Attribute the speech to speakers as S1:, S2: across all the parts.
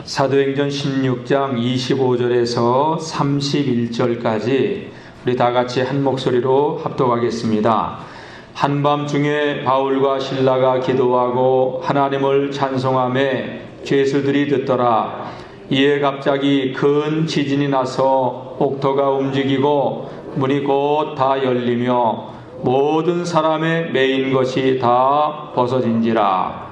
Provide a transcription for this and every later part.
S1: 사도행전 16장 25절에서 31절까지 우리 다 같이 한 목소리로 합독하겠습니다. 한밤중에 바울과 실라가 기도하고 하나님을 찬송하며 죄수들이 듣더라. 이에 갑자기 큰 지진이 나서 옥토가 움직이고 문이 곧 다 열리며 모든 사람의 매인 것이 다 벗어진지라.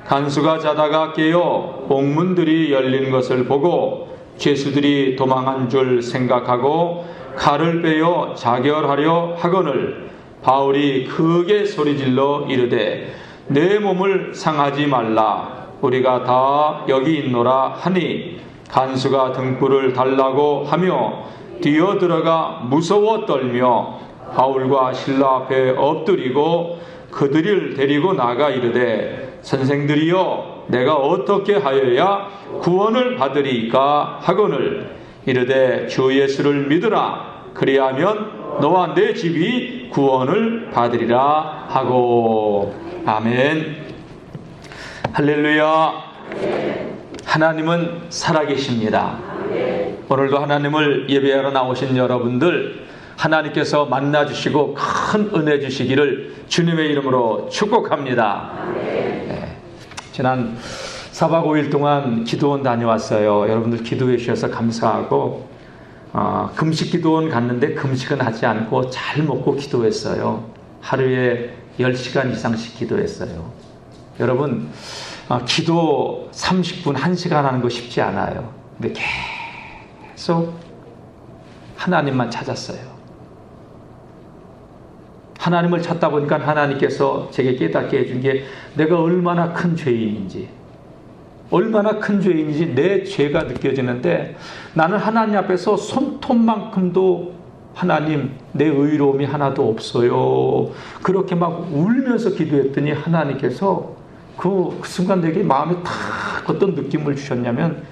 S1: 간수가 자다가 깨어 옥문들이 열린 것을 보고 죄수들이 도망한 줄 생각하고 칼을 빼어 자결하려 하거늘 바울이 크게 소리질러 이르되 내 몸을 상하지 말라. 우리가 다 여기 있노라 하니 간수가 등불을 달라고 하며 뛰어들어가 무서워 떨며 바울과 실라 앞에 엎드리고 그들을 데리고 나가 이르되 선생들이여 내가 어떻게 하여야 구원을 받으리이까 하거늘 이르되 주 예수를 믿으라. 그리하면 너와 내 집이 구원을 받으리라 하고. 아멘. 할렐루야. 하나님은 살아계십니다. 오늘도 하나님을 예배하러 나오신 여러분들 하나님께서 만나주시고 큰 은혜 주시기를 주님의 이름으로 축복합니다. 지난 4박 5일 동안 기도원 다녀왔어요. 여러분들 기도해 주셔서 감사하고 금식 기도원 갔는데 금식은 하지 않고 잘 먹고 기도했어요. 하루에 10시간 이상씩 기도했어요. 여러분 기도 30분, 1시간 하는 거 쉽지 않아요. 근데 계속 하나님만 찾았어요. 하나님을 찾다 보니까 하나님께서 제게 깨닫게 해준 게 내가 얼마나 큰 죄인인지, 얼마나 큰 죄인인지 내 죄가 느껴지는데 나는 하나님 앞에서 손톱만큼도 하나님 내 의로움이 하나도 없어요. 그렇게 막 울면서 기도했더니 하나님께서 그 순간 내게 마음에 탁 어떤 느낌을 주셨냐면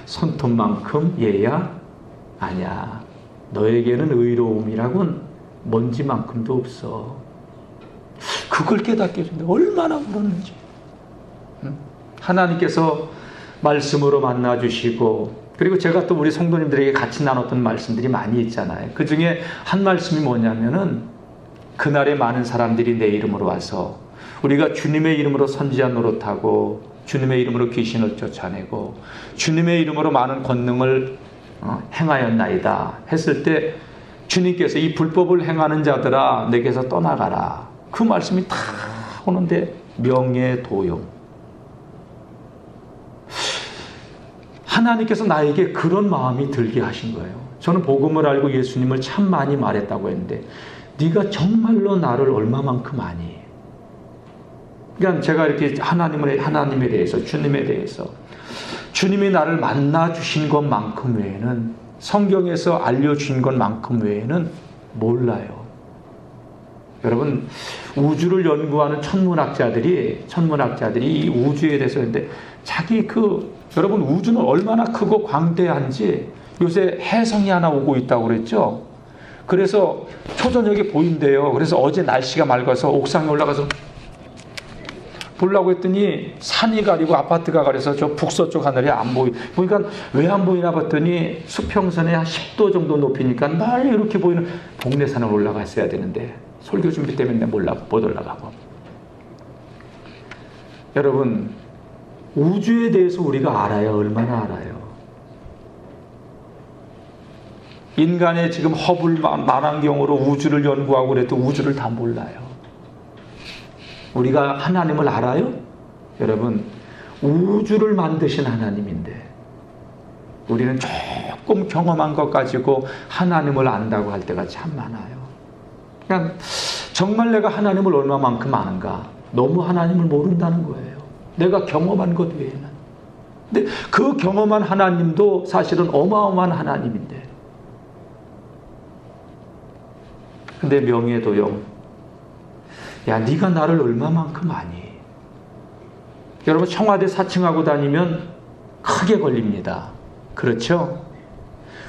S1: 손톱만큼 얘야? 아니야. 너에게는 의로움이라고는 먼지만큼도 없어. 그걸 깨닫게 해준다. 얼마나 울었는지. 하나님께서 말씀으로 만나주시고 그리고 제가 또 우리 성도님들에게 같이 나눴던 말씀들이 많이 있잖아요. 그 중에 한 말씀이 뭐냐면은 그날에 많은 사람들이 내 이름으로 와서 우리가 주님의 이름으로 선지자 노릇하고 주님의 이름으로 귀신을 쫓아내고 주님의 이름으로 많은 권능을 행하였나이다 했을 때 주님께서 이 불법을 행하는 자들아 내게서 떠나가라. 그 말씀이 다 오는데 명예도용. 하나님께서 나에게 그런 마음이 들게 하신 거예요. 저는 복음을 알고 예수님을 참 많이 말했다고 했는데 네가 정말로 나를 얼마만큼 아니? 그러니까 제가 이렇게 하나님에 대해서 주님에 대해서 주님이 나를 만나 주신 것만큼 외에는 성경에서 알려주신 것만큼 외에는 몰라요. 여러분 우주를 연구하는 천문학자들이 이 우주에 대해서 했는데 여러분 우주는 얼마나 크고 광대한지 요새 혜성이 하나 오고 있다고 그랬죠. 그래서 초저녁에 보인대요. 그래서 어제 날씨가 맑아서 옥상에 올라가서 보려고 했더니 산이 가리고 아파트가 가려서 저 북서쪽 하늘이 안 보니까 왜 안 보이나 봤더니 수평선에 한 10도 정도 높이니까 날 이렇게 보이는 복례산을 올라갔어야 되는데 설교 준비 때문에 못 올라가고. 여러분 우주에 대해서 우리가 알아요. 얼마나 알아요? 인간의 지금 허블 망원경으로 우주를 연구하고 그래도 우주를 다 몰라요. 우리가 하나님을 알아요? 여러분 우주를 만드신 하나님인데 우리는 조금 경험한 것 가지고 하나님을 안다고 할 때가 참 많아요. 그러니까 정말 내가 하나님을 얼마만큼 아는가? 너무 하나님을 모른다는 거예요. 내가 경험한 것 외에는. 근데 그 경험한 하나님도 사실은 어마어마한 하나님인데 근데 명예도용. 야, 네가 나를 얼마만큼 아니? 여러분 청와대 4층하고 다니면 크게 걸립니다. 그렇죠?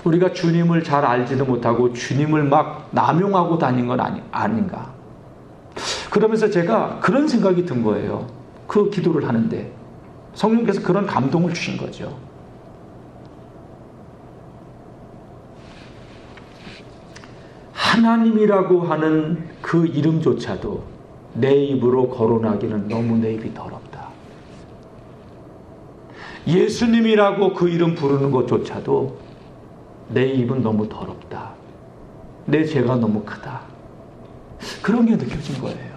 S1: 우리가 주님을 잘 알지도 못하고 주님을 막 남용하고 다닌 건 아닌가? 그러면서 제가 그런 생각이 든 거예요. 그 기도를 하는데 성령께서 그런 감동을 주신 거죠. 하나님이라고 하는 그 이름조차도 내 입으로 거론하기는 너무 내 입이 더럽다. 예수님이라고 그 이름 부르는 것조차도 내 입은 너무 더럽다. 내 죄가 너무 크다. 그런 게 느껴진 거예요.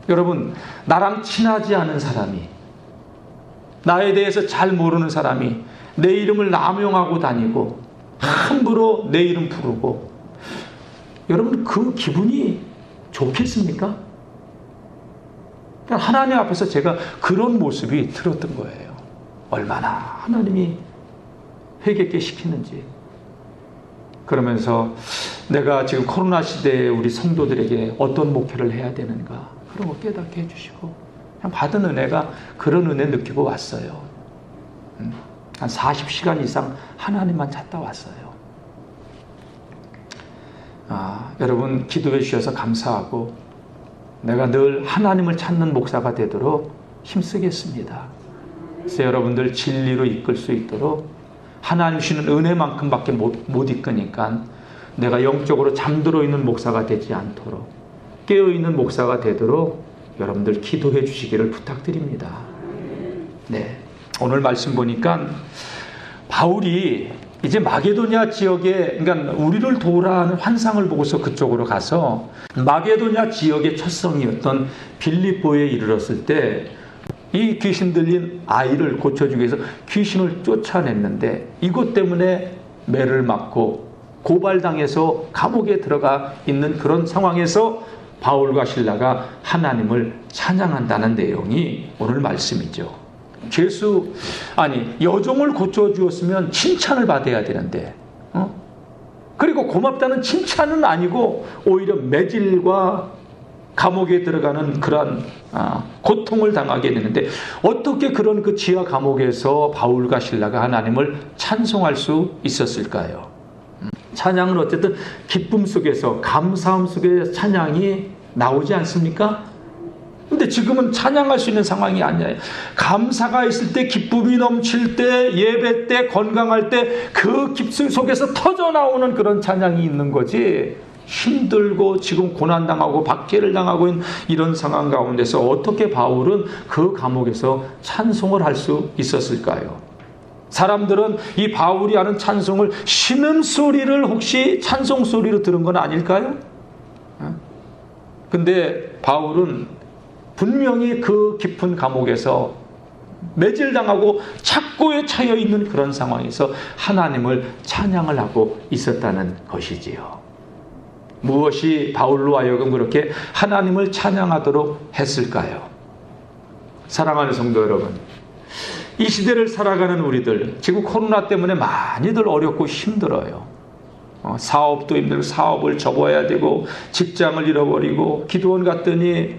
S1: 여러분, 나랑 친하지 않은 사람이, 나에 대해서 잘 모르는 사람이 내 이름을 남용하고 다니고 함부로 내 이름 부르고, 여러분 그 기분이 좋겠습니까? 하나님 앞에서 제가 그런 모습이 들었던 거예요. 얼마나 하나님이 회개케 시키는지. 그러면서 내가 지금 코로나 시대에 우리 성도들에게 어떤 목회를 해야 되는가, 그런 거 깨닫게 해주시고, 그냥 받은 은혜가 그런 은혜 느끼고 왔어요. 한 40시간 이상 하나님만 찾다 왔어요. 여러분 기도해 주셔서 감사하고, 내가 늘 하나님을 찾는 목사가 되도록 힘쓰겠습니다. 그래서 여러분들 진리로 이끌 수 있도록, 하나님 주시는 은혜만큼밖에 못 이끄니까 내가 영적으로 잠들어 있는 목사가 되지 않도록, 깨어있는 목사가 되도록 여러분들 기도해 주시기를 부탁드립니다. 네, 오늘 말씀 보니까 바울이 이제 마게도냐 지역에, 그러니까 우리를 도우라는 환상을 보고서 그쪽으로 가서 마게도냐 지역의 첫성이었던 빌립보에 이르렀을 때, 이 귀신 들린 아이를 고쳐주기 위해서 귀신을 쫓아냈는데, 이것 때문에 매를 맞고 고발당해서 감옥에 들어가 있는 그런 상황에서 바울과 실라가 하나님을 찬양한다는 내용이 오늘 말씀이죠. 여종을 고쳐주었으면 칭찬을 받아야 되는데, 그리고 고맙다는 칭찬은 아니고 오히려 매질과 감옥에 들어가는 그러한 고통을 당하게 되는데, 어떻게 그런 그 지하 감옥에서 바울과 실라가 하나님을 찬송할 수 있었을까요? 찬양은 어쨌든 기쁨 속에서, 감사함 속에 찬양이 나오지 않습니까? 근데 지금은 찬양할 수 있는 상황이 아니에요. 감사가 있을 때, 기쁨이 넘칠 때, 예배 때, 건강할 때 그 기쁨 속에서 터져 나오는 그런 찬양이 있는 거지, 힘들고 지금 고난당하고 박해를 당하고 있는 이런 상황 가운데서 어떻게 바울은 그 감옥에서 찬송을 할 수 있었을까요? 사람들은 이 바울이 하는 찬송을 신음소리를 혹시 찬송소리로 들은 건 아닐까요? 근데 바울은 분명히 그 깊은 감옥에서 매질당하고 착고에 차여 있는 그런 상황에서 하나님을 찬양을 하고 있었다는 것이지요. 무엇이 바울로 하여금 그렇게 하나님을 찬양하도록 했을까요? 사랑하는 성도 여러분, 이 시대를 살아가는 우리들, 지금 코로나 때문에 많이들 어렵고 힘들어요. 사업도 힘들고, 사업을 접어야 되고, 직장을 잃어버리고, 기도원 갔더니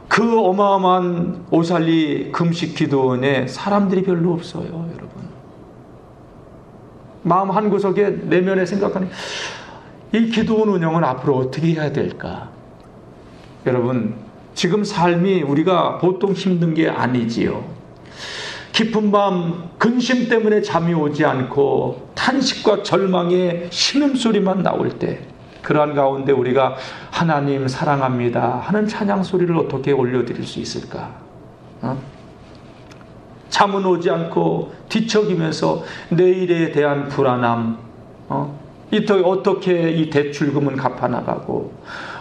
S1: 그 어마어마한 오살리 금식 기도원에 사람들이 별로 없어요. 여러분, 마음 한구석에 내면에 생각하는, 이 기도원 운영은 앞으로 어떻게 해야 될까? 여러분, 지금 삶이 우리가 보통 힘든 게 아니지요. 깊은 밤 근심 때문에 잠이 오지 않고 탄식과 절망의 신음소리만 나올 때, 그러한 가운데 우리가 하나님 사랑합니다 하는 찬양 소리를 어떻게 올려드릴 수 있을까? 잠은 오지 않고 뒤척이면서 내일에 대한 불안함, 어떻게 이 대출금은 갚아나가고,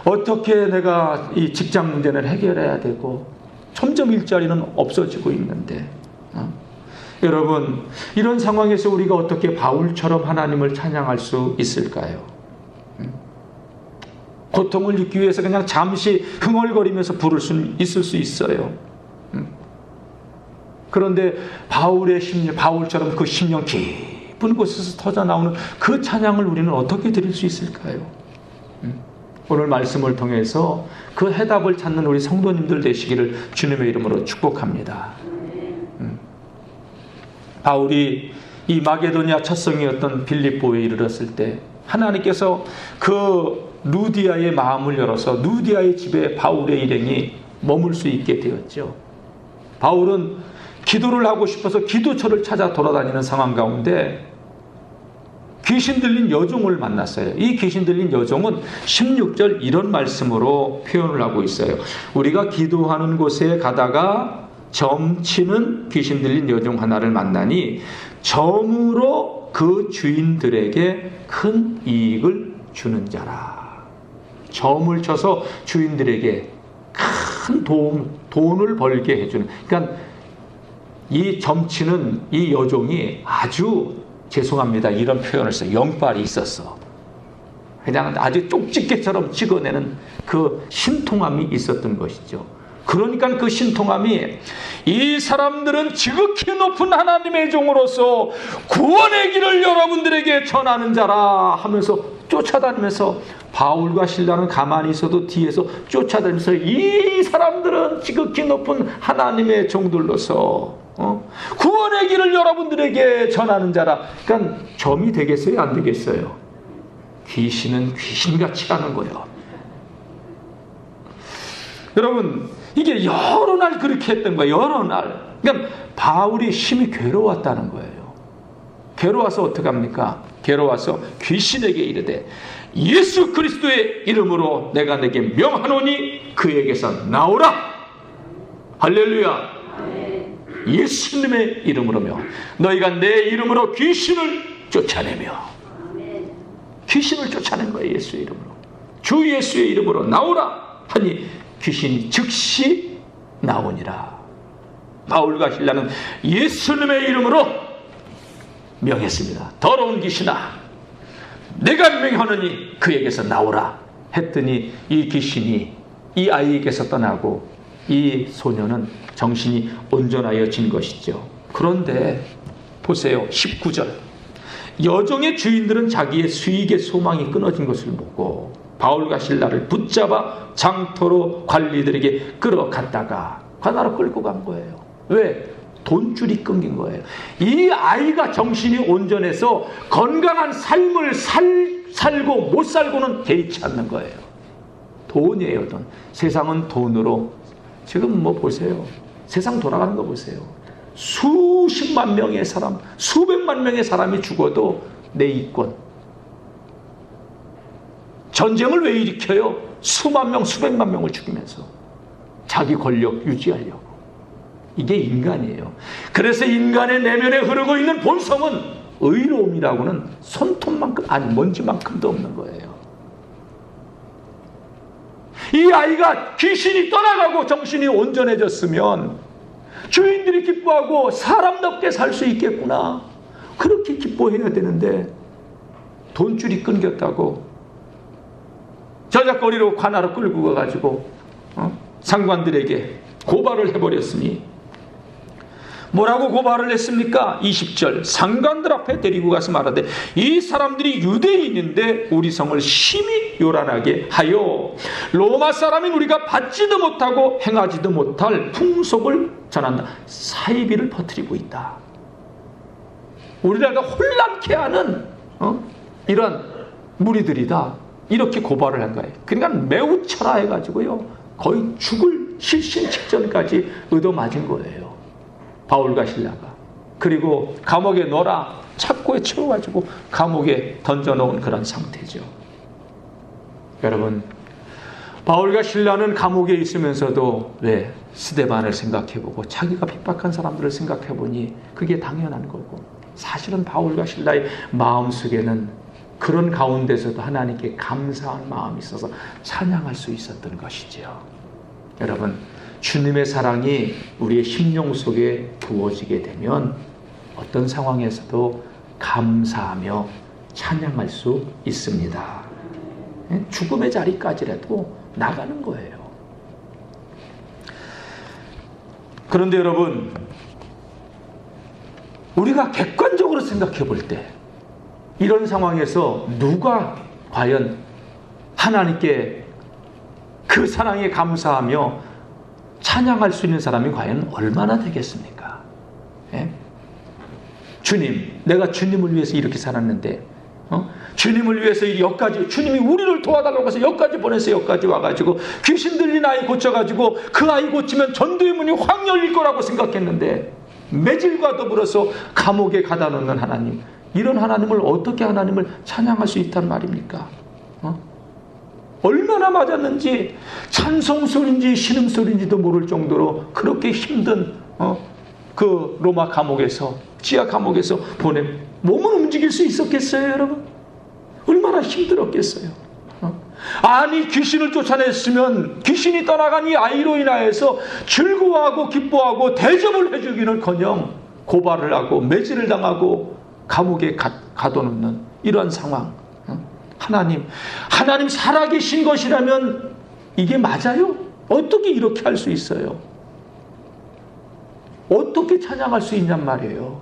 S1: 어떻게 내가 이 직장 문제는 해결해야 되고, 점점 일자리는 없어지고 있는데, 여러분, 이런 상황에서 우리가 어떻게 바울처럼 하나님을 찬양할 수 있을까요? 고통을 잊기 위해서 그냥 잠시 흥얼거리면서 부를 수 있을 수 있어요. 그런데 바울의 심령, 바울처럼 그 심령 깊은 곳에서 터져 나오는 그 찬양을 우리는 어떻게 드릴 수 있을까요? 오늘 말씀을 통해서 그 해답을 찾는 우리 성도님들 되시기를 주님의 이름으로 축복합니다. 바울이 이 마게도냐 첫성이었던 빌립보에 이르렀을 때, 하나님께서 그 루디아의 마음을 열어서 루디아의 집에 바울의 일행이 머물 수 있게 되었죠. 바울은 기도를 하고 싶어서 기도처를 찾아 돌아다니는 상황 가운데 귀신 들린 여종을 만났어요. 이 귀신 들린 여종은 16절 이런 말씀으로 표현을 하고 있어요. 우리가 기도하는 곳에 가다가 점치는 귀신 들린 여종 하나를 만나니 점으로 그 주인들에게 큰 이익을 주는 자라. 점을 쳐서 주인들에게 큰 돈을 벌게 해주는. 그러니까 이 점치는 이 여종이 아주 죄송합니다. 이런 표현을 써요. 영빨이 있었어. 그냥 아주 쪽집게처럼 찍어내는 그 신통함이 있었던 것이죠. 그러니까 그 신통함이 이 사람들은 지극히 높은 하나님의 종으로서 구원의 길을 여러분들에게 전하는 자라 하면서 쫓아다니면서 바울과 실라는 가만히 있어도 뒤에서 쫓아다니면서 이 사람들은 지극히 높은 하나님의 종들로서 구원의 길을 여러분들에게 전하는 자라. 그러니까 점이 되겠어요? 안 되겠어요? 귀신은 귀신같이 하는 거예요. 여러분, 이게 여러 날 그렇게 했던 거예요. 여러 날. 그러니까 바울이 심히 괴로웠다는 거예요. 괴로워서 어떡합니까? 괴로워서 귀신에게 이르되 예수 그리스도의 이름으로 내가 내게 명하노니 그에게서 나오라. 할렐루야. 예수님의 이름으로며 너희가 내 이름으로 귀신을 쫓아내며. 귀신을 쫓아낸 거예요. 예수의 이름으로. 주 예수의 이름으로 나오라 하니 귀신이 즉시 나오니라. 바울과 실라는 예수님의 이름으로 명했습니다. 더러운 귀신아, 내가 명하노니 그에게서 나오라 했더니 이 귀신이 이 아이에게서 떠나고 이 소녀는 정신이 온전하여진 것이죠. 그런데 보세요. 19절. 여종의 주인들은 자기의 수익의 소망이 끊어진 것을 보고 바울과 실라를 붙잡아 장터로 관리들에게 끌어갔다가 관하로 끌고 간 거예요. 왜? 돈줄이 끊긴 거예요. 이 아이가 정신이 온전해서 건강한 삶을 살고 못 살고는 개의치 않는 거예요. 돈이에요, 돈. 세상은 돈으로. 지금 뭐 보세요. 세상 돌아가는 거 보세요. 수십만 명의 사람, 수백만 명의 사람이 죽어도 내 이권. 전쟁을 왜 일으켜요? 수만 명, 수백만 명을 죽이면서 자기 권력 유지하려고. 이게 인간이에요. 그래서 인간의 내면에 흐르고 있는 본성은 의로움이라고는 손톱만큼, 아니 먼지만큼도 없는 거예요. 이 아이가 귀신이 떠나가고 정신이 온전해졌으면 주인들이 기뻐하고 사람답게 살 수 있겠구나. 그렇게 기뻐해야 되는데 돈줄이 끊겼다고 저작거리로 관하로 끌고 가가지고 상관들에게 고발을 해버렸으니 뭐라고 고발을 했습니까? 20절. 상관들 앞에 데리고 가서 말하되 이 사람들이 유대인인데 우리 성을 심히 요란하게 하여 로마 사람인 우리가 받지도 못하고 행하지도 못할 풍속을 전한다. 사이비를 퍼뜨리고 있다. 우리나라가 혼란케 하는 이런 무리들이다. 이렇게 고발을 한 거예요. 그러니까 매우 철화해가지고요. 거의 죽을 실신 직전까지 얻어맞은 거예요. 바울과 실라가. 그리고 감옥에 넣어라. 착고에 채워가지고 감옥에 던져놓은 그런 상태죠. 여러분, 바울과 실라는 감옥에 있으면서도 왜 스데반을 생각해보고 자기가 핍박한 사람들을 생각해보니 그게 당연한 거고, 사실은 바울과 실라의 마음속에는 그런 가운데서도 하나님께 감사한 마음이 있어서 찬양할 수 있었던 것이죠. 여러분, 주님의 사랑이 우리의 심령 속에 부어지게 되면 어떤 상황에서도 감사하며 찬양할 수 있습니다. 죽음의 자리까지라도 나가는 거예요. 그런데 여러분, 우리가 객관적으로 생각해 볼 때 이런 상황에서 누가 과연 하나님께 그 사랑에 감사하며 찬양할 수 있는 사람이 과연 얼마나 되겠습니까? 예? 주님, 내가 주님을 위해서 이렇게 살았는데 주님을 위해서 여기까지, 주님이 우리를 도와달라고 해서 여기까지 보내서 여기까지 와가지고 귀신 들린 아이 고쳐가지고 그 아이 고치면 전도의 문이 확 열릴 거라고 생각했는데 매질과 더불어서 감옥에 가다 놓는 하나님, 이런 하나님을 어떻게 하나님을 찬양할 수 있단 말입니까? 얼마나 맞았는지 찬송소리인지 신음소리인지도 모를 정도로 그렇게 힘든 그 로마 감옥에서, 지하 감옥에서 몸을 움직일 수 있었겠어요, 여러분? 얼마나 힘들었겠어요. 아니, 귀신을 쫓아냈으면 귀신이 떠나간 이 아이로 인하여서 즐거워하고 기뻐하고 대접을 해주기는커녕 고발을 하고 매질을 당하고 감옥에 가둬놓는 이러한 상황. 하나님 살아계신 것이라면 이게 맞아요? 어떻게 이렇게 할 수 있어요? 어떻게 찬양할 수 있냔 말이에요.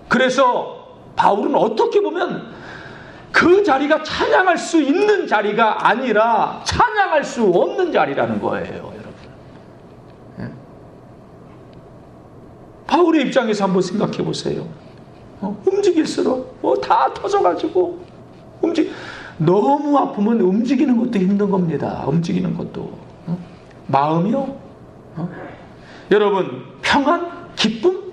S1: 그래서 바울은 어떻게 보면 그 자리가 찬양할 수 있는 자리가 아니라 찬양할 수 없는 자리라는 거예요, 여러분. 바울의 입장에서 한번 생각해 보세요. 움직일수록 다 터져가지고 너무 아프면 움직이는 것도 힘든 겁니다. 움직이는 것도. 마음이요? 여러분, 평안? 기쁨?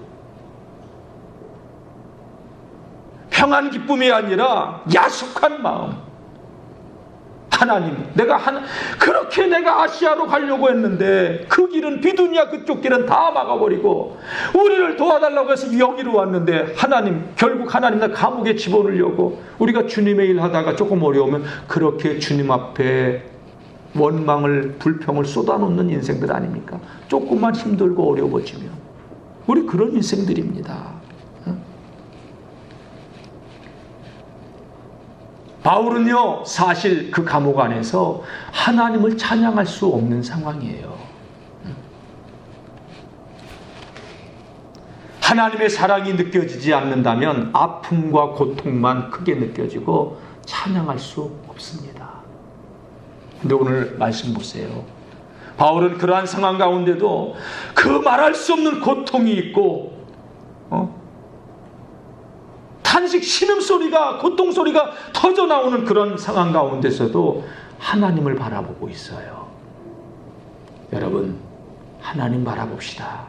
S1: 평안 기쁨이 아니라 야속한 마음. 하나님, 그렇게 내가 아시아로 가려고 했는데 그 길은 비두니아 그쪽 길은 다 막아버리고 우리를 도와달라고 해서 여기로 왔는데 결국 하나님 나 감옥에 집어넣으려고 우리가 주님의 일 하다가 조금 어려우면 그렇게 주님 앞에 원망을, 불평을 쏟아놓는 인생들 아닙니까? 조금만 힘들고 어려워지면 우리 그런 인생들입니다. 바울은요, 사실 그 감옥 안에서 하나님을 찬양할 수 없는 상황이에요. 하나님의 사랑이 느껴지지 않는다면 아픔과 고통만 크게 느껴지고 찬양할 수 없습니다. 근데 오늘 말씀 보세요. 바울은 그러한 상황 가운데도 그 말할 수 없는 고통이 있고 탄식, 신음소리가, 고통소리가 터져나오는 그런 상황 가운데서도 하나님을 바라보고 있어요. 여러분, 하나님 바라봅시다.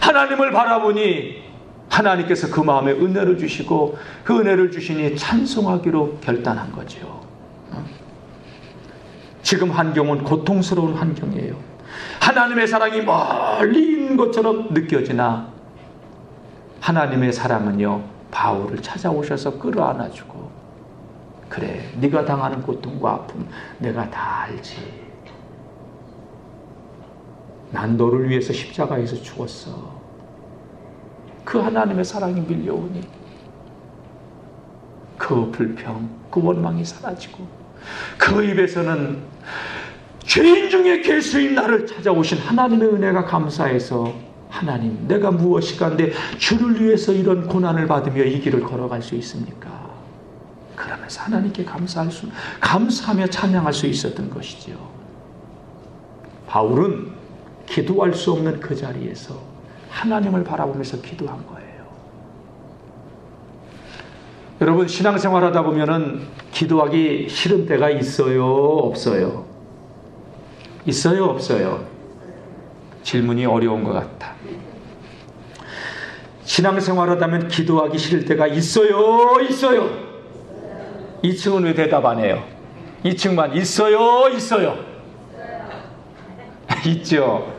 S1: 하나님을 바라보니 하나님께서 그 마음에 은혜를 주시고 그 은혜를 주시니 찬송하기로 결단한 거죠. 지금 환경은 고통스러운 환경이에요. 하나님의 사랑이 멀리 있는 것처럼 느껴지나 하나님의 사랑은요, 바울을 찾아오셔서 끌어안아주고, 그래, 네가 당하는 고통과 아픔 내가 다 알지. 난 너를 위해서 십자가에서 죽었어. 그 하나님의 사랑이 밀려오니 그 불평, 그 원망이 사라지고 그 입에서는 죄인 중에 괴수인 나를 찾아오신 하나님의 은혜가 감사해서 하나님, 내가 무엇이간데 주를 위해서 이런 고난을 받으며 이 길을 걸어갈 수 있습니까? 그러면서 하나님께 감사하며 찬양할 수 있었던 것이죠. 바울은 기도할 수 없는 그 자리에서 하나님을 바라보면서 기도한 거예요. 여러분, 신앙생활 하다 보면은 기도하기 싫은 때가 있어요, 없어요? 있어요, 없어요? 질문이 어려운 것 같다. 신앙생활 하다면 기도하기 싫을 때가 있어요, 있어요? 2층은 왜 대답 안 해요? 2층만 있어요, 있어요? 있죠.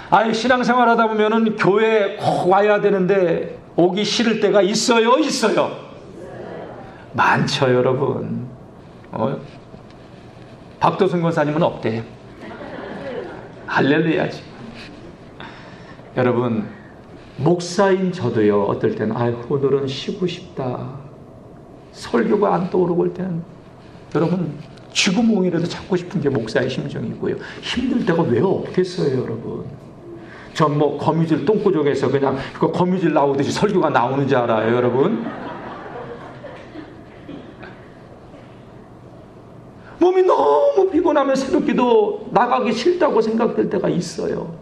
S1: 아니, 신앙생활 하다 보면은 교회 꼭 와야 되는데 오기 싫을 때가 있어요, 있어요? 많죠, 여러분. 박도순 권사님은 없대. 할렐루야지. 여러분, 목사인 저도요, 어떨 때는 오늘은 쉬고 싶다, 설교가 안 떠오르고 올 때는 여러분 쥐구멍이라도 찾고 싶은 게 목사의 심정이고요. 힘들 때가 왜 없겠어요, 여러분. 전 거미줄 똥구멍에서 그냥 그 거미줄 나오듯이 설교가 나오는 줄 알아요, 여러분. 몸이 너무 피곤하면 새벽기도 나가기 싫다고 생각될 때가 있어요.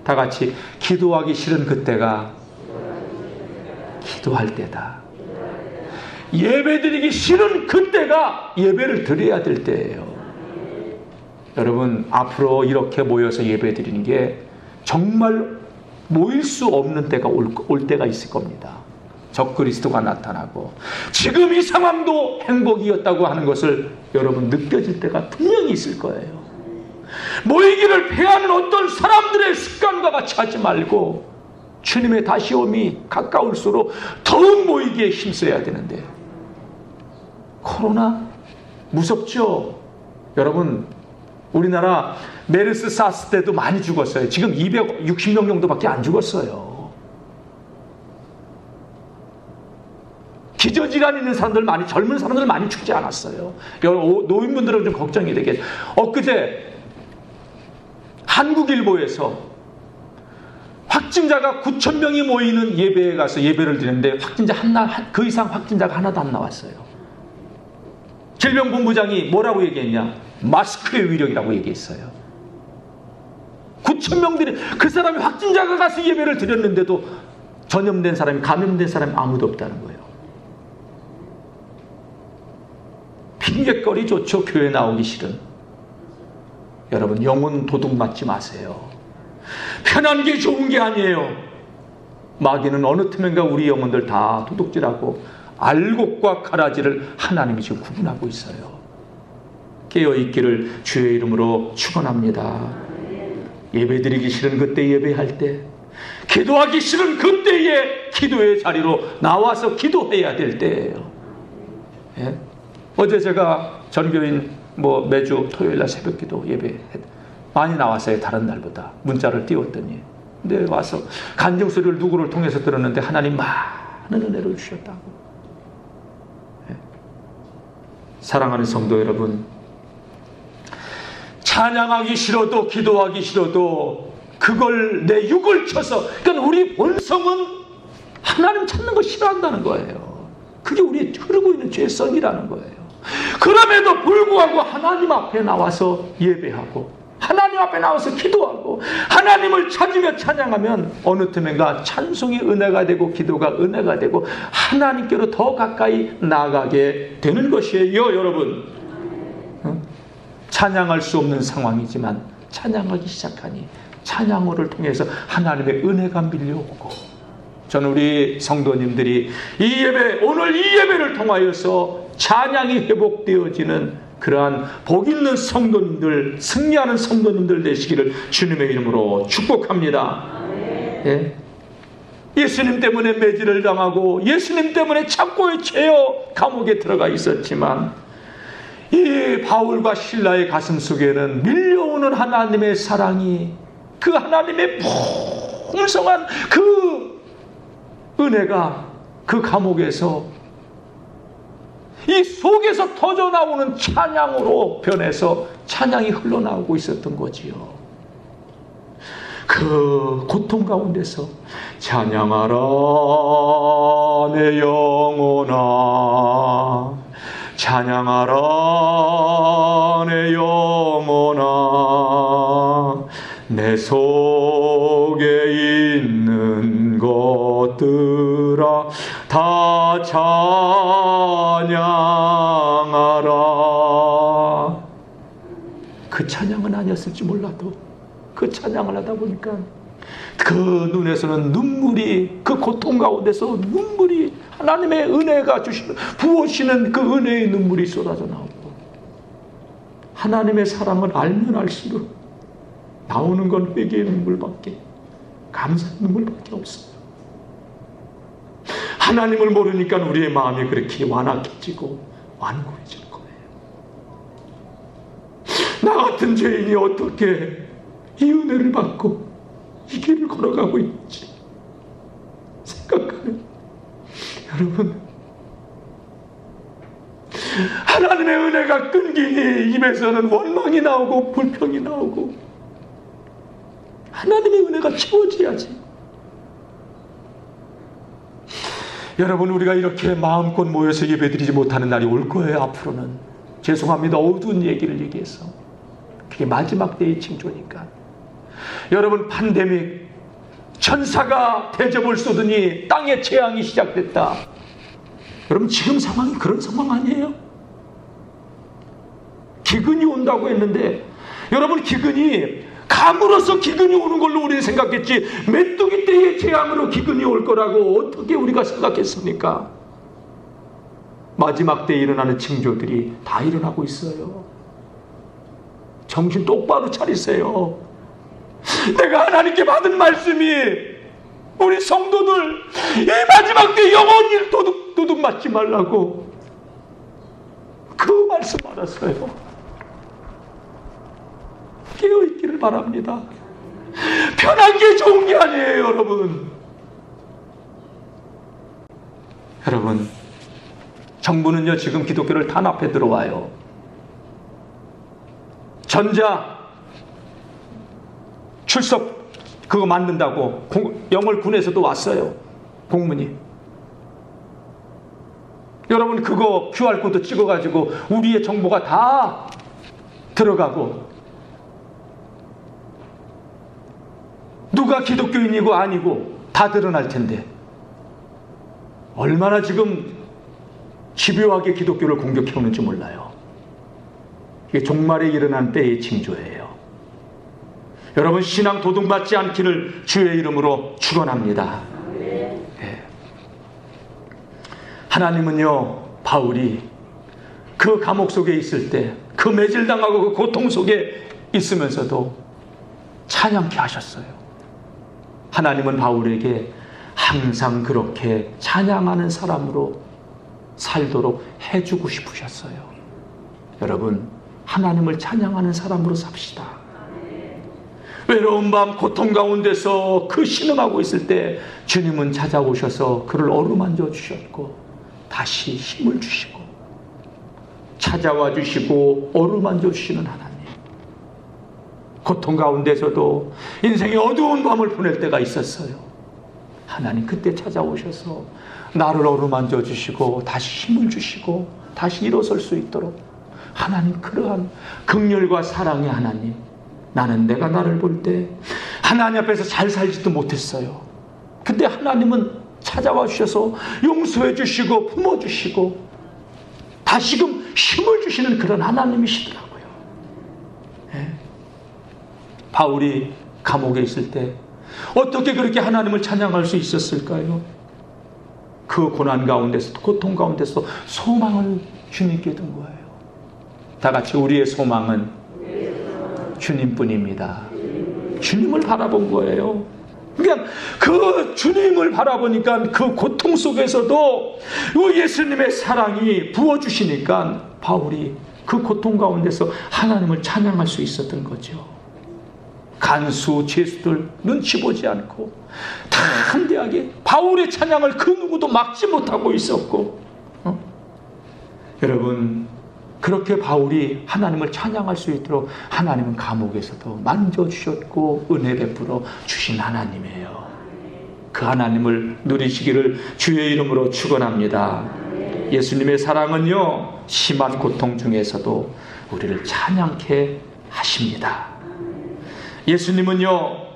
S1: 다 같이 기도하기 싫은 그때가 기도할 때다. 예배드리기 싫은 그때가 예배를 드려야 될 때예요. 여러분, 앞으로 이렇게 모여서 예배드리는 게 정말 모일 수 없는 때가 올 때가 있을 겁니다. 적그리스도가 나타나고 지금 이 상황도 행복이었다고 하는 것을 여러분 느껴질 때가 분명히 있을 거예요. 모이기를 패하는 어떤 사람들의 습관과 같이 하지 말고 주님의 다시 오미 가까울수록 더욱 모이기에 힘써야 되는데, 코로나 무섭죠? 여러분, 우리나라 메르스 사스 때도 많이 죽었어요. 지금 260명 정도밖에 안 죽었어요. 기저질환 있는 사람들 많이, 젊은 사람들 많이 죽지 않았어요. 노인분들은 좀 걱정이 되겠죠. 엊그제 한국일보에서 확진자가 9,000명이 모이는 예배에 가서 예배를 드리는데 그 이상 확진자가 하나도 안 나왔어요. 질병본부장이 뭐라고 얘기했냐? 마스크의 위력이라고 얘기했어요. 9,000명들이, 그 사람이 확진자가 가서 예배를 드렸는데도 전염된 사람이, 감염된 사람이 아무도 없다는 거예요. 핑계거리 좋죠. 교회 나오기 싫은. 여러분, 영혼 도둑 맞지 마세요. 편한 게 좋은 게 아니에요. 마귀는 어느 틈엔가 우리 영혼들 다 도둑질하고 알곡과 가라지를 하나님이 지금 구분하고 있어요. 깨어있기를 주의 이름으로 축원합니다. 예배드리기 싫은 그때 예배할 때, 기도하기 싫은 그때에 기도의 자리로 나와서 기도해야 될 때예요. 예? 어제 제가 전교인 매주 토요일날 새벽기도 예배 많이 나왔어요. 다른 날보다 문자를 띄웠더니. 근데 와서 간증소리를 누구를 통해서 들었는데 하나님 많은 은혜를 주셨다고. 예. 사랑하는 성도 여러분, 찬양하기 싫어도 기도하기 싫어도 그걸 내 육을 쳐서, 그러니까 우리 본성은 하나님 찾는 거 싫어한다는 거예요. 그게 우리의 흐르고 있는 죄성이라는 거예요. 그럼에도 불구하고 하나님 앞에 나와서 예배하고 하나님 앞에 나와서 기도하고 하나님을 찾으며 찬양하면 어느 틈엔가 찬송이 은혜가 되고 기도가 은혜가 되고 하나님께로 더 가까이 나아가게 되는 것이에요. 여러분, 찬양할 수 없는 상황이지만 찬양하기 시작하니 찬양호를 통해서 하나님의 은혜가 밀려오고, 저는 우리 성도님들이 오늘 이 예배를 통하여서 찬양이 회복되어지는 그러한 복 있는 성도님들, 승리하는 성도님들 되시기를 주님의 이름으로 축복합니다. 예? 예수님 때문에 매질을 당하고 예수님 때문에 창고에 채여 감옥에 들어가 있었지만 이 바울과 실라의 가슴 속에는 밀려오는 하나님의 사랑이, 그 하나님의 풍성한 그 은혜가 그 감옥에서 이 속에서 터져나오는 찬양으로 변해서 찬양이 흘러나오고 있었던 거지요. 그 고통 가운데서 찬양하라 내 영혼아, 찬양하라 내 영혼아, 내 속에 있는 것들아 다 찬양하라. 그 찬양은 아니었을지 몰라도 그 찬양을 하다 보니까 그 눈에서는 눈물이, 그 고통 가운데서 눈물이, 하나님의 은혜가 부어지는 그 은혜의 눈물이 쏟아져 나오고, 하나님의 사랑을 알면 알수록 나오는 건 회개의 눈물밖에, 감사의 눈물밖에 없어요. 하나님을 모르니까 우리의 마음이 그렇게 완악해지고 완고해질 거예요. 나 같은 죄인이 어떻게 이 은혜를 받고 이 길을 걸어가고 있는지 생각하면, 여러분, 하나님의 은혜가 끊기니 입에서는 원망이 나오고 불평이 나오고, 하나님의 은혜가 채워져야지. 여러분, 우리가 이렇게 마음껏 모여서 예배드리지 못하는 날이 올 거예요. 앞으로는. 죄송합니다. 어두운 얘기를 얘기해서. 그게 마지막 때의 징조니까. 여러분, 팬데믹, 천사가 대접을 쏟으니 땅의 재앙이 시작됐다. 여러분, 지금 상황이 그런 상황 아니에요? 기근이 온다고 했는데, 여러분, 기근이 감으로써 기근이 오는 걸로 우리는 생각했지, 메뚜기 떼의 재앙으로 기근이 올 거라고 어떻게 우리가 생각했습니까? 마지막 때에 일어나는 징조들이 다 일어나고 있어요. 정신 똑바로 차리세요. 내가 하나님께 받은 말씀이 우리 성도들 이 마지막 때 영원히 도둑 맞지 말라고 그 말씀 알았어요. 깨어있기를 바랍니다. 편한 게 좋은 게 아니에요, 여러분. 여러분, 정부는요 지금 기독교를 탄압해 들어와요. 전자 출석 그거 만든다고 영월군에서도 왔어요, 공문이. 여러분, 그거 QR코드 찍어가지고 우리의 정보가 다 들어가고 누가 기독교인이고 아니고 다 드러날 텐데 얼마나 지금 집요하게 기독교를 공격해오는지 몰라요. 이게 종말에 일어난 때의 징조예요. 여러분, 신앙 도둑맞지 않기를 주의 이름으로 축원합니다. 네. 하나님은요, 바울이 그 감옥 속에 있을 때, 그 매질당하고 그 고통 속에 있으면서도 찬양케 하셨어요. 하나님은 바울에게 항상 그렇게 찬양하는 사람으로 살도록 해주고 싶으셨어요. 여러분, 하나님을 찬양하는 사람으로 삽시다. 외로운 밤 고통 가운데서 그 신음하고 있을 때 주님은 찾아오셔서 그를 어루만져 주셨고 다시 힘을 주시고 찾아와 주시고 어루만져 주시는 하나님. 고통 가운데서도 인생의 어두운 밤을 보낼 때가 있었어요. 하나님 그때 찾아오셔서 나를 어루만져 주시고 다시 힘을 주시고 다시 일어설 수 있도록, 하나님 그러한 긍휼과 사랑의 하나님. 나는 내가 나를 볼 때 하나님 앞에서 잘 살지도 못했어요. 근데 하나님은 찾아와 주셔서 용서해 주시고 품어 주시고 다시금 힘을 주시는 그런 하나님이시더라고요. 네. 바울이 감옥에 있을 때 어떻게 그렇게 하나님을 찬양할 수 있었을까요? 그 고난 가운데서도 고통 가운데서도 소망을 주님께 둔 거예요. 다 같이 우리의 소망은 주님뿐입니다. 주님을 바라본 거예요. 그러니까 그 주님을 바라보니까 그 고통 속에서도 예수님의 사랑이 부어주시니까 바울이 그 고통 가운데서 하나님을 찬양할 수 있었던 거죠. 간수, 죄수들 눈치 보지 않고 다 한대하게 바울의 찬양을 그 누구도 막지 못하고 있었고, 여러분, 그렇게 바울이 하나님을 찬양할 수 있도록 하나님은 감옥에서도 만져주셨고 은혜 베풀어 주신 하나님이에요. 그 하나님을 누리시기를 주의 이름으로 축원합니다. 예수님의 사랑은요, 심한 고통 중에서도 우리를 찬양케 하십니다. 예수님은요,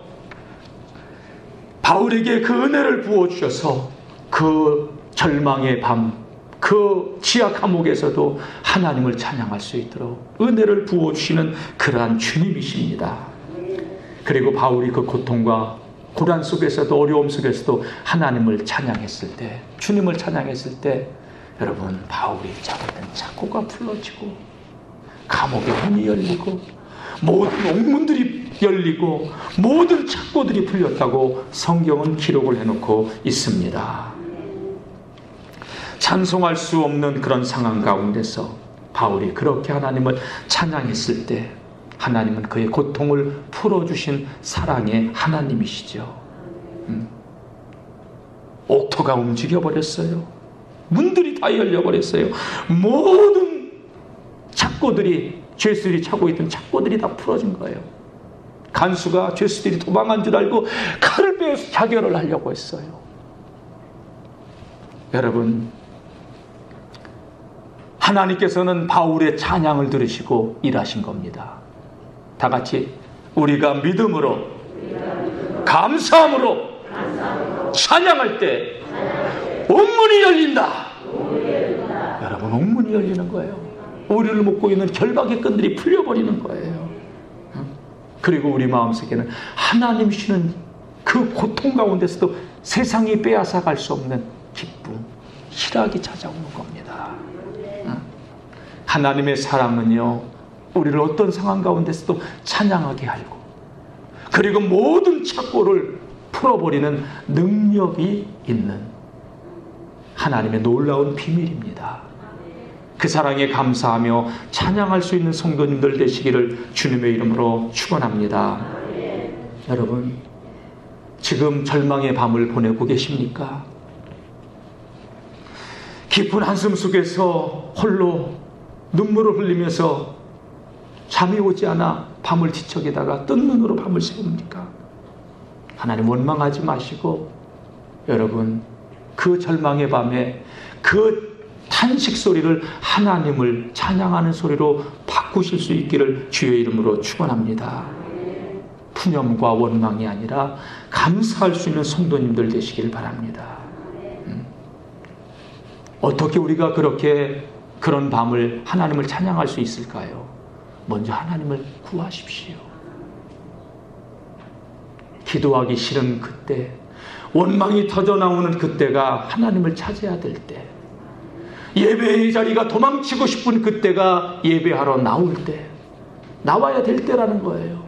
S1: 바울에게 그 은혜를 부어주셔서 그 절망의 밤, 그 지하 감옥에서도 하나님을 찬양할 수 있도록 은혜를 부어주시는 그러한 주님이십니다. 그리고 바울이 그 고통과 고난 속에서도 어려움 속에서도 하나님을 찬양했을 때, 주님을 찬양했을 때, 여러분, 바울이 잡았던 착고가 풀어지고 감옥의 문이 열리고 모든 옥문들이 열리고 모든 착고들이 풀렸다고 성경은 기록을 해놓고 있습니다. 찬송할 수 없는 그런 상황 가운데서 바울이 그렇게 하나님을 찬양했을 때 하나님은 그의 고통을 풀어주신 사랑의 하나님이시죠. 옥토가 움직여버렸어요. 문들이 다 열려버렸어요. 모든 착고들이, 죄수들이 차고 있던 착고들이 다 풀어진 거예요. 간수가 죄수들이 도망한 줄 알고 칼을 빼서 자결을 하려고 했어요. 여러분, 하나님께서는 바울의 찬양을 들으시고 일하신 겁니다. 다 같이 우리가 믿음으로 감사함으로 찬양할 때 옥문이 열린다. 여러분, 옥문이 열리는 거예요. 우리를 묶고 있는 결박의 끈들이 풀려버리는 거예요. 그리고 우리 마음속에는 하나님 주시는 그 고통 가운데서도 세상이 빼앗아갈 수 없는 기쁨, 희락이 찾아오는 겁니다. 하나님의 사랑은요, 우리를 어떤 상황 가운데서도 찬양하게 하고, 그리고 모든 착고를 풀어버리는 능력이 있는 하나님의 놀라운 비밀입니다. 그 사랑에 감사하며 찬양할 수 있는 성도님들 되시기를 주님의 이름으로 축원합니다. 여러분, 지금 절망의 밤을 보내고 계십니까? 깊은 한숨 속에서 홀로 눈물을 흘리면서 잠이 오지 않아 밤을 뒤척이다가 뜬 눈으로 밤을 새웁니까? 하나님 원망하지 마시고, 여러분, 그 절망의 밤에 그 탄식 소리를 하나님을 찬양하는 소리로 바꾸실 수 있기를 주의 이름으로 축원합니다. 푸념과 원망이 아니라 감사할 수 있는 성도님들 되시길 바랍니다. 어떻게 우리가 그런 밤을 하나님을 찬양할 수 있을까요? 먼저 하나님을 구하십시오. 기도하기 싫은 그때, 원망이 터져 나오는 그때가 하나님을 찾아야 될 때, 예배의 자리가 도망치고 싶은 그때가 예배하러 나올 때, 나와야 될 때라는 거예요.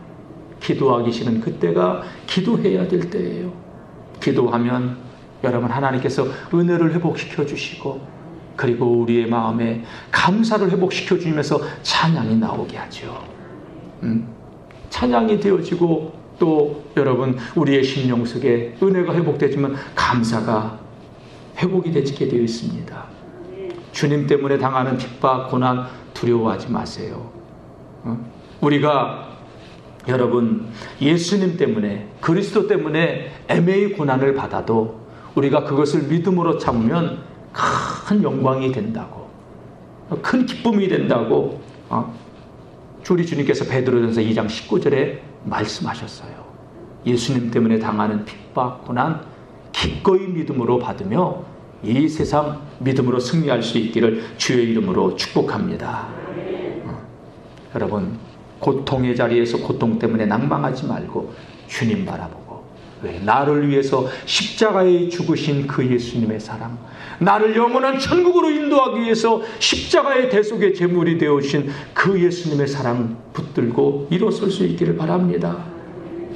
S1: 기도하기 싫은 그때가 기도해야 될 때예요. 기도하면 여러분, 하나님께서 은혜를 회복시켜 주시고, 그리고 우리의 마음에 감사를 회복시켜 주면서 찬양이 나오게 하죠. 찬양이 되어지고, 또 여러분, 우리의 심령 속에 은혜가 회복되지만 감사가 회복이 되게 되어 있습니다. 주님 때문에 당하는 핍박, 고난 두려워하지 마세요. 우리가 여러분, 예수님 때문에, 그리스도 때문에 애매히 고난을 받아도 우리가 그것을 믿음으로 참으면 큰 영광이 된다고, 큰 기쁨이 된다고 우리 주님께서 베드로전서 2장 19절에 말씀하셨어요. 예수님 때문에 당하는 핍박, 고난 기꺼이 믿음으로 받으며 이 세상 믿음으로 승리할 수 있기를 주의 이름으로 축복합니다. 여러분, 고통의 자리에서 고통 때문에 낭망하지 말고 주님 바라보고, 왜? 나를 위해서 십자가에 죽으신 그 예수님의 사랑, 나를 영원한 천국으로 인도하기 위해서 십자가의 대속의 제물이 되어주신 그 예수님의 사랑 붙들고 일어설 수 있기를 바랍니다.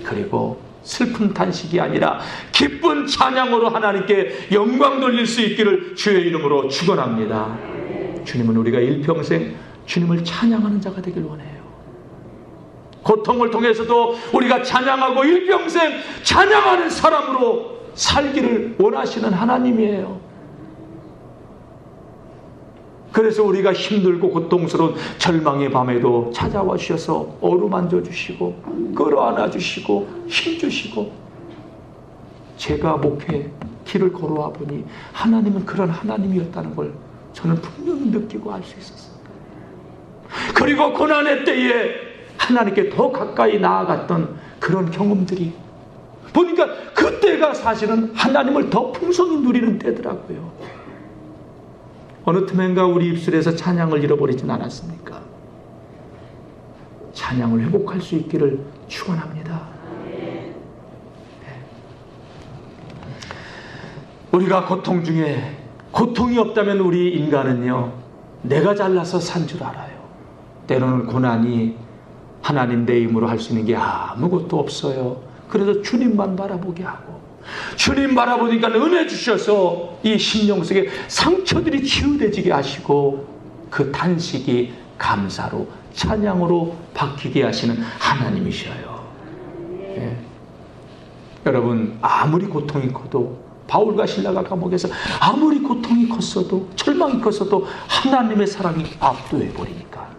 S1: 그리고 슬픈 탄식이 아니라 기쁜 찬양으로 하나님께 영광 돌릴 수 있기를 주의 이름으로 축원합니다. 주님은 우리가 일평생 주님을 찬양하는 자가 되길 원해요. 고통을 통해서도 우리가 찬양하고 일평생 찬양하는 사람으로 살기를 원하시는 하나님이에요. 그래서 우리가 힘들고 고통스러운 절망의 밤에도 찾아와 주셔서 어루만져 주시고 끌어안아 주시고 힘주시고, 제가 목회 길을 걸어와 보니 하나님은 그런 하나님이었다는 걸 저는 분명히 느끼고 알 수 있었어요. 그리고 고난의 때에 하나님께 더 가까이 나아갔던 그런 경험들이 보니까 그때가 사실은 하나님을 더 풍성히 누리는 때더라고요. 어느 틈엔가 우리 입술에서 찬양을 잃어버리진 않았습니까? 찬양을 회복할 수 있기를 축원합니다. 네. 우리가 고통 중에 고통이 없다면 우리 인간은요, 내가 잘나서 산 줄 알아요. 때로는 고난이 하나님 내 힘으로 할 수 있는 게 아무것도 없어요. 그래서 주님만 바라보게 하고, 주님 바라보니까 은혜 주셔서 이 심령 속에 상처들이 치유되지게 하시고, 그 탄식이 감사로 찬양으로 바뀌게 하시는 하나님이셔요. 예. 여러분, 아무리 고통이 커도, 바울과 실라가 감옥에서 아무리 고통이 컸어도, 절망이 컸어도 하나님의 사랑이 압도해버리니까,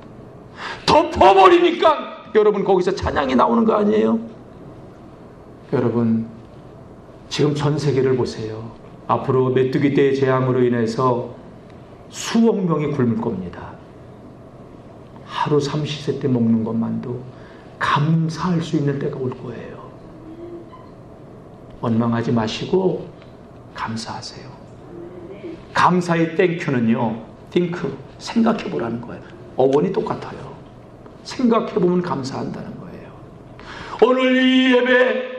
S1: 덮어버리니까 여러분 거기서 찬양이 나오는 거 아니에요? 여러분, 지금 전 세계를 보세요. 앞으로 메뚜기 떼의 재앙으로 인해서 수억 명이 굶을 겁니다. 하루 삼시세끼 먹는 것만도 감사할 수 있는 때가 올 거예요. 원망하지 마시고 감사하세요. 감사의 땡큐는요, 띵크, 생각해 보라는 거예요. 어원이 똑같아요. 생각해 보면 감사한다는 거예요. 오늘 이 예배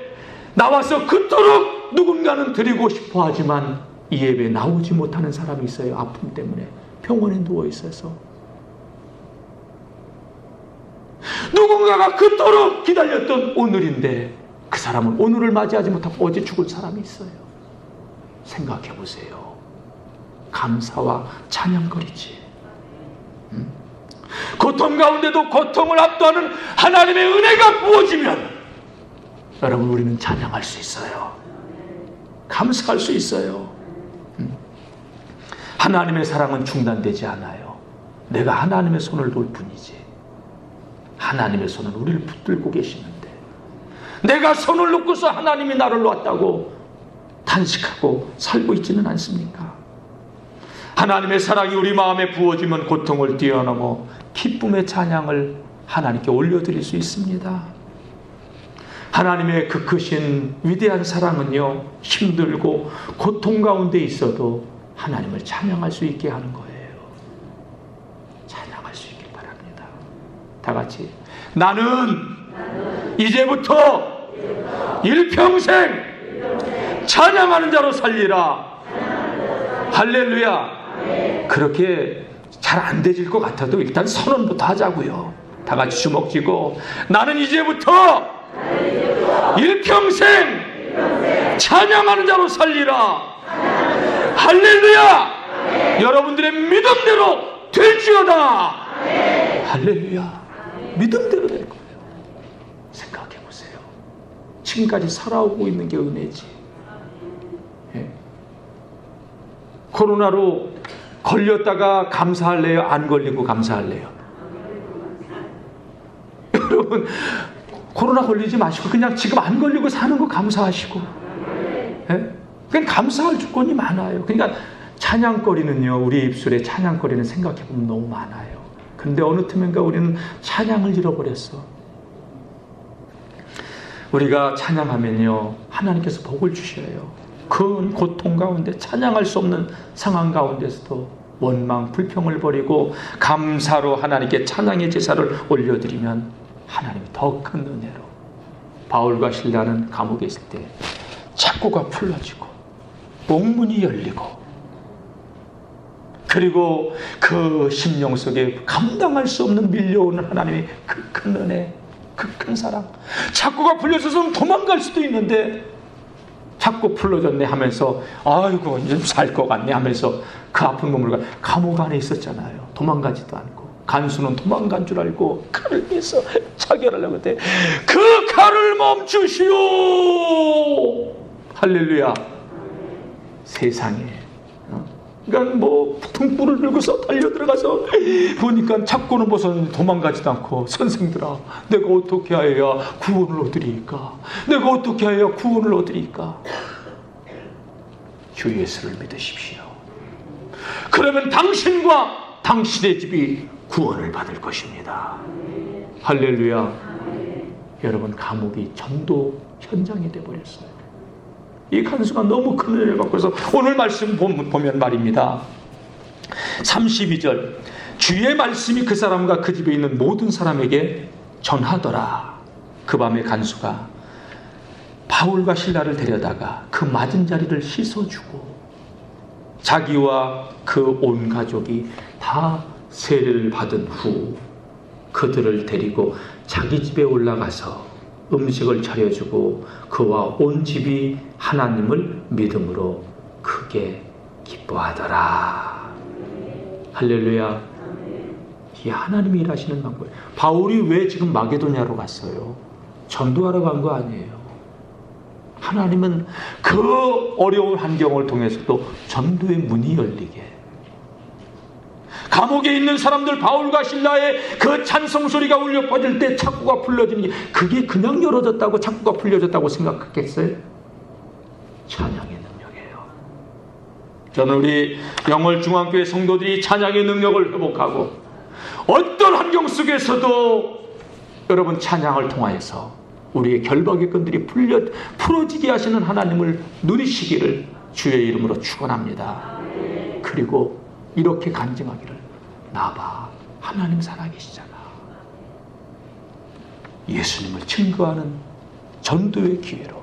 S1: 나와서 그토록 누군가는 드리고 싶어 하지만 이 예배에 나오지 못하는 사람이 있어요. 아픔 때문에 병원에 누워 있어서. 누군가가 그토록 기다렸던 오늘인데 그 사람은 오늘을 맞이하지 못하고 어제 죽을 사람이 있어요. 생각해 보세요. 감사와 찬양거리지. 고통 가운데도 고통을 압도하는 하나님의 은혜가 부어지면 여러분 우리는 찬양할 수 있어요. 감사할 수 있어요. 하나님의 사랑은 중단되지 않아요. 내가 하나님의 손을 놓을 뿐이지. 하나님의 손은 우리를 붙들고 계시는데 내가 손을 놓고서 하나님이 나를 놨다고 탄식하고 살고 있지는 않습니까? 하나님의 사랑이 우리 마음에 부어지면 고통을 뛰어넘어 기쁨의 찬양을 하나님께 올려드릴 수 있습니다. 하나님의 그 크신 위대한 사랑은요, 힘들고 고통 가운데 있어도 하나님을 찬양할 수 있게 하는 거예요. 찬양할 수 있길 바랍니다. 다 같이 나는 이제부터 일평생 찬양하는 자로 살리라. 할렐루야. 그렇게 잘 안 되질 것 같아도 일단 선언부터 하자고요. 다 같이 주먹 쥐고 나는 이제부터 일평생 찬양하는 자로 살리라. 할렐루야. 여러분들의 믿음대로 될지어다. 할렐루야. 믿음대로 될 거예요. 생각해 보세요. 지금까지 살아오고 있는 게 은혜지. 예. 코로나로 걸렸다가 감사할래요? 안 걸리고 감사할래요? 여러분 코로나 걸리지 마시고 그냥 지금 안 걸리고 사는 거 감사하시고, 예? 그냥 감사할 조건이 많아요. 그러니까 찬양거리는요, 우리 입술에 찬양거리는 생각해보면 너무 많아요. 근데 어느 틈인가 우리는 찬양을 잃어버렸어. 우리가 찬양하면요 하나님께서 복을 주셔요. 큰 고통 가운데 찬양할 수 없는 상황 가운데서도 원망 불평을 버리고 감사로 하나님께 찬양의 제사를 올려드리면 하나님이 더 큰 은혜로. 바울과 실라는 감옥에 있을 때 착고가 풀어지고 옥문이 열리고, 그리고 그 심령 속에 감당할 수 없는 밀려오는 하나님의 그 큰 은혜, 그 큰 사랑. 착고가 풀려져서는 도망갈 수도 있는데 자꾸 풀러졌네 하면서 아이고 이제 살 것 같네 하면서 그 아픈 몸을 감옥 안에 있었잖아요. 도망가지도 않고. 간수는 도망간 줄 알고 칼을 빼서 자결하려고 했대. 그 칼을 멈추시오. 할렐루야. 세상에 그러니까 뭐 등불을 들고서 달려 들어가서 보니까 착고는 벗었는데 도망가지도 않고, 선생들아 내가 어떻게 해야 구원을 얻으리까? 내가 어떻게 해야 구원을 얻으리까? 주 예수를 믿으십시오. 그러면 당신과 당신의 집이 구원을 받을 것입니다. 할렐루야. 여러분 감옥이 전도 현장이 되어버렸어요. 이 간수가 너무 큰 은혜를 받고서 오늘 말씀 보면 말입니다. 32절 주의 말씀이 그 사람과 그 집에 있는 모든 사람에게 전하더라. 그 밤에 간수가 바울과 실라를 데려다가 그 맞은 자리를 씻어주고 자기와 그 온 가족이 다 세례를 받은 후 그들을 데리고 자기 집에 올라가서 음식을 차려주고 그와 온 집이 하나님을 믿음으로 크게 기뻐하더라. 할렐루야. 이 하나님이 일하시는 방법이에요. 바울이 왜 지금 마게도냐로 갔어요? 전도하러 간 거 아니에요. 하나님은 그 어려운 환경을 통해서도 전도의 문이 열리게, 감옥에 있는 사람들 바울과 실라의 그 찬송 소리가 울려 퍼질 때 착고가 풀려지는 게, 그게 그냥 열어졌다고 착고가 풀려졌다고 생각했겠어요? 찬양의 능력이에요. 저는 우리 영월중앙교회 성도들이 찬양의 능력을 회복하고 어떤 환경 속에서도 여러분 찬양을 통하여서 우리의 결박의 끈들이 풀어지게 하시는 하나님을 누리시기를 주의 이름으로 축원합니다. 그리고 이렇게 간증하기를, 나봐 하나님 살아계시잖아. 예수님을 증거하는 전도의 기회로.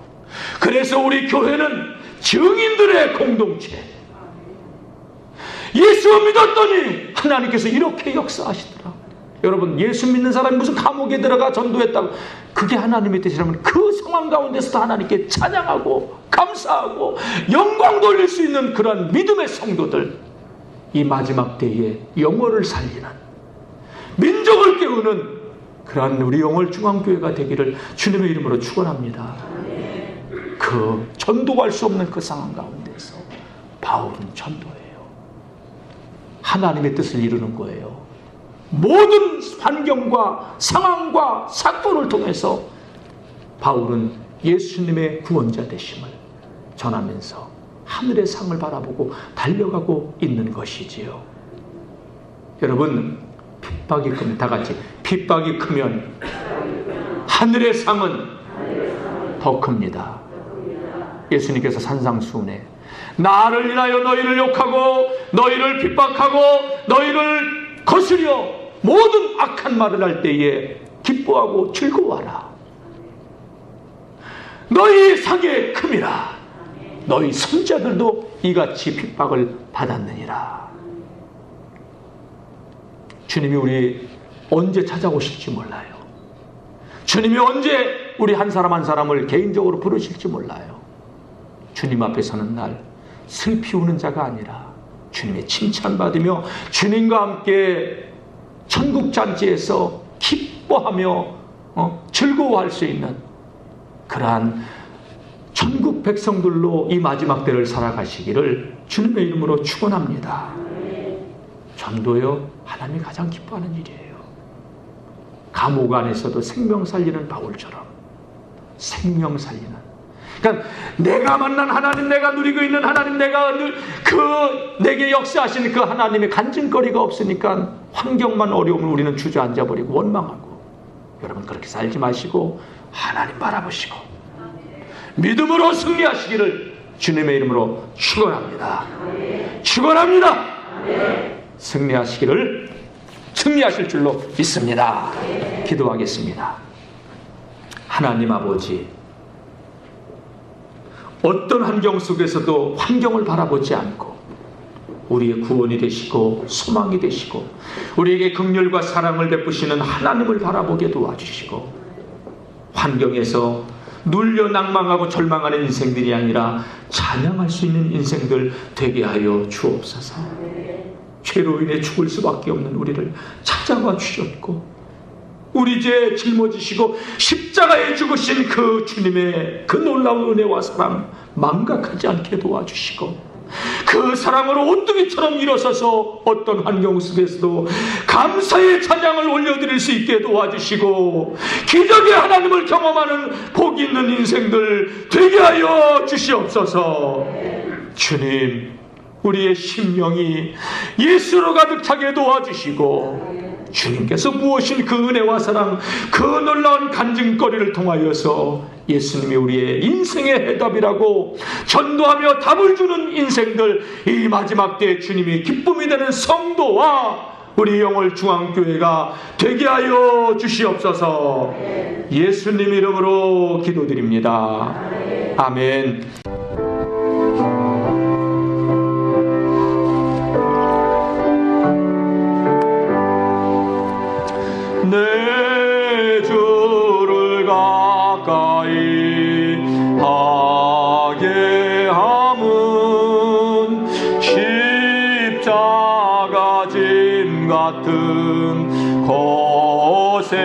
S1: 그래서 우리 교회는 증인들의 공동체. 예수 믿었더니 하나님께서 이렇게 역사하시더라. 여러분, 예수 믿는 사람이 무슨 감옥에 들어가 전도했다고, 그게 하나님의 뜻이라면 그 상황 가운데서도 하나님께 찬양하고 감사하고 영광 돌릴 수 있는 그러한 믿음의 성도들, 이 마지막 때에 영혼을 살리는, 민족을 깨우는 그러한 우리 영월중앙교회가 되기를 주님의 이름으로 축원합니다. 그 전도할 수 없는 그 상황 가운데서 바울은 전도해요. 하나님의 뜻을 이루는 거예요. 모든 환경과 상황과 사건을 통해서 바울은 예수님의 구원자 되심을 전하면서 하늘의 상을 바라보고 달려가고 있는 것이지요. 여러분, 핍박이 크면, 다 같이, 핍박이 크면 하늘의 상은 더 큽니다. 예수님께서 산상수훈에 나를 인하여 너희를 욕하고 너희를 핍박하고 너희를 거스려 모든 악한 말을 할 때에 기뻐하고 즐거워하라. 너희 상의 큼이라. 너희 선자들도 이같이 핍박을 받았느니라. 주님이 우리 언제 찾아오실지 몰라요. 주님이 언제 우리 한 사람 한 사람을 개인적으로 부르실지 몰라요. 주님 앞에 서는 날 슬피 우는 자가 아니라 주님의 칭찬받으며 주님과 함께 천국 잔치에서 기뻐하며 즐거워할 수 있는 그러한 천국 백성들로 이 마지막 때를 살아가시기를 주님의 이름으로 축원합니다. 전도요, 하나님이 가장 기뻐하는 일이에요. 감옥 안에서도 생명 살리는 바울처럼 생명 살리는, 그러니까 내가 만난 하나님, 내가 누리고 있는 하나님, 내가 내게 역사하시는 그 하나님의 간증거리가 없으니까 환경만 어려움을 우리는 주저앉아 버리고 원망하고. 여러분, 그렇게 살지 마시고 하나님 바라보시고 믿음으로 승리하시기를 주님의 이름으로 축원합니다. 축원합니다. 승리하실 줄로 믿습니다. 기도하겠습니다. 하나님 아버지, 어떤 환경 속에서도 환경을 바라보지 않고 우리의 구원이 되시고 소망이 되시고 우리에게 긍휼과 사랑을 베푸시는 하나님을 바라보게 도와주시고, 환경에서 눌려 낭망하고 절망하는 인생들이 아니라 찬양할 수 있는 인생들 되게 하여 주옵소서. 죄로 인해 죽을 수밖에 없는 우리를 찾아와 주셨고, 우리 죄 짊어지시고 십자가에 죽으신 그 주님의 그 놀라운 은혜와 사랑 망각하지 않게 도와주시고, 그 사랑으로 온둥이처럼 일어서서 어떤 환경 속에서도 감사의 찬양을 올려드릴 수 있게 도와주시고, 기적의 하나님을 경험하는 복 있는 인생들 되게 하여 주시옵소서. 주님, 우리의 심령이 예수로 가득 차게 도와주시고, 주님께서 부으신 그 은혜와 사랑, 그 놀라운 간증거리를 통하여서 예수님이 우리의 인생의 해답이라고 전도하며 답을 주는 인생들, 이 마지막 때 주님이 기쁨이 되는 성도와 우리 영월중앙교회가 되게 하여 주시옵소서. 예수님 이름으로 기도드립니다. 아멘. 내 주를 가까이 하게 함은 십자가 짐 같은 고생이나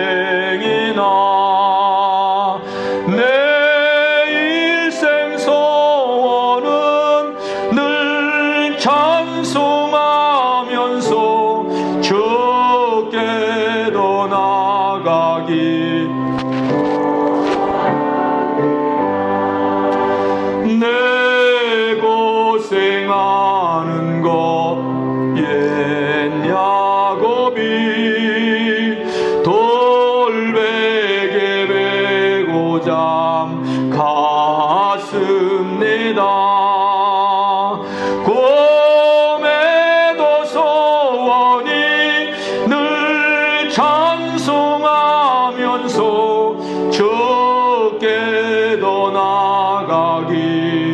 S1: 내 일생 소원은 늘 찬송하면서 주께도 나가기, 내 고생하는 것 옛 야곱이 돌베개 베고 잠 갔습니다. 꿈에도 소원이 늘 찬송하면서 주께 더 나아가기